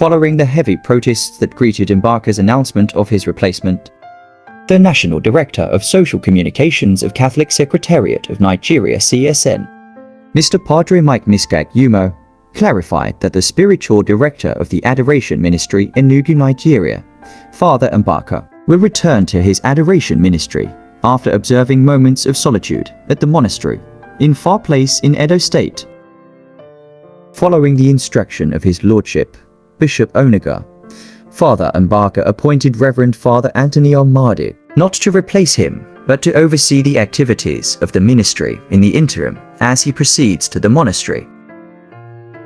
following the heavy protests that greeted Mbaka's announcement of his replacement. The National Director of Social Communications of Catholic Secretariat of Nigeria (CSN), Mr. Padre Mike Nsikak Umoh, clarified that the spiritual director of the Adoration Ministry in Enugu Nigeria, Father Mbaka, will return to his Adoration Ministry after observing moments of solitude at the monastery in Far Place in Edo State. Following the instruction of his lordship, Bishop Onaga, Father Mbaka appointed Reverend Father Amadi not to replace him, but to oversee the activities of the ministry in the interim as he proceeds to the monastery.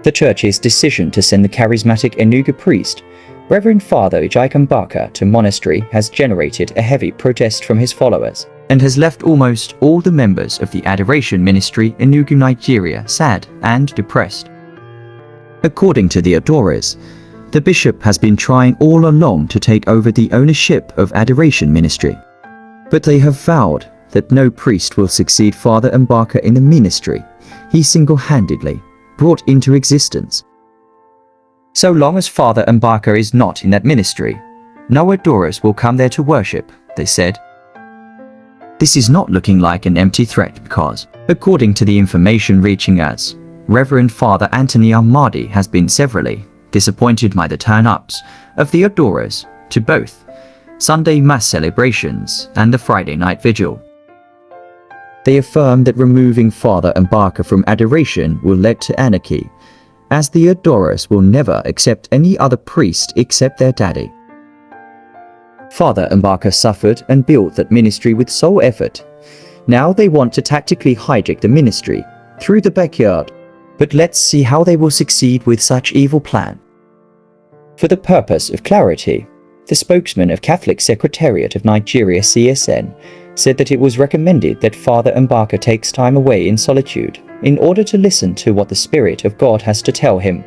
The Church's decision to send the Charismatic Enugu Priest, Reverend Father Ejike Mbaka, to monastery has generated a heavy protest from his followers and has left almost all the members of the Adoration Ministry in Enugu Nigeria sad and depressed. According to the adorers, the bishop has been trying all along to take over the ownership of Adoration Ministry, but they have vowed that no priest will succeed Father Mbaka in the ministry he single-handedly brought into existence. So long as Father Mbaka is not in that ministry, no adorers will come there to worship, they said. This is not looking like an empty threat because, according to the information reaching us, Reverend Father Amadi has been severally disappointed by the turn-ups of the adorers to both Sunday Mass celebrations and the Friday night vigil. They affirm that removing Father Mbaka from adoration will lead to anarchy, as the adorers will never accept any other priest except their daddy. Father Mbaka suffered and built that ministry with sole effort. Now they want to tactically hijack the ministry through the backyard, but let's see how they will succeed with such evil plan. For the purpose of clarity, the spokesman of Catholic Secretariat of Nigeria (CSN) said that it was recommended that Father Mbaka takes time away in solitude in order to listen to what the Spirit of God has to tell him.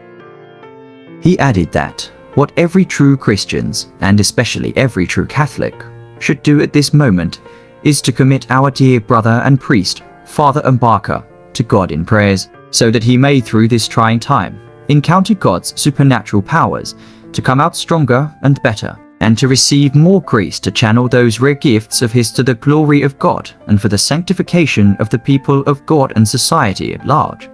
He added that what every true Christians, and especially every true Catholic, should do at this moment is to commit our dear brother and priest, Father Mbaka, to God in prayers, so that he may through this trying time encounter God's supernatural powers to come out stronger and better, and to receive more grace to channel those rare gifts of his to the glory of God and for the sanctification of the people of God and society at large.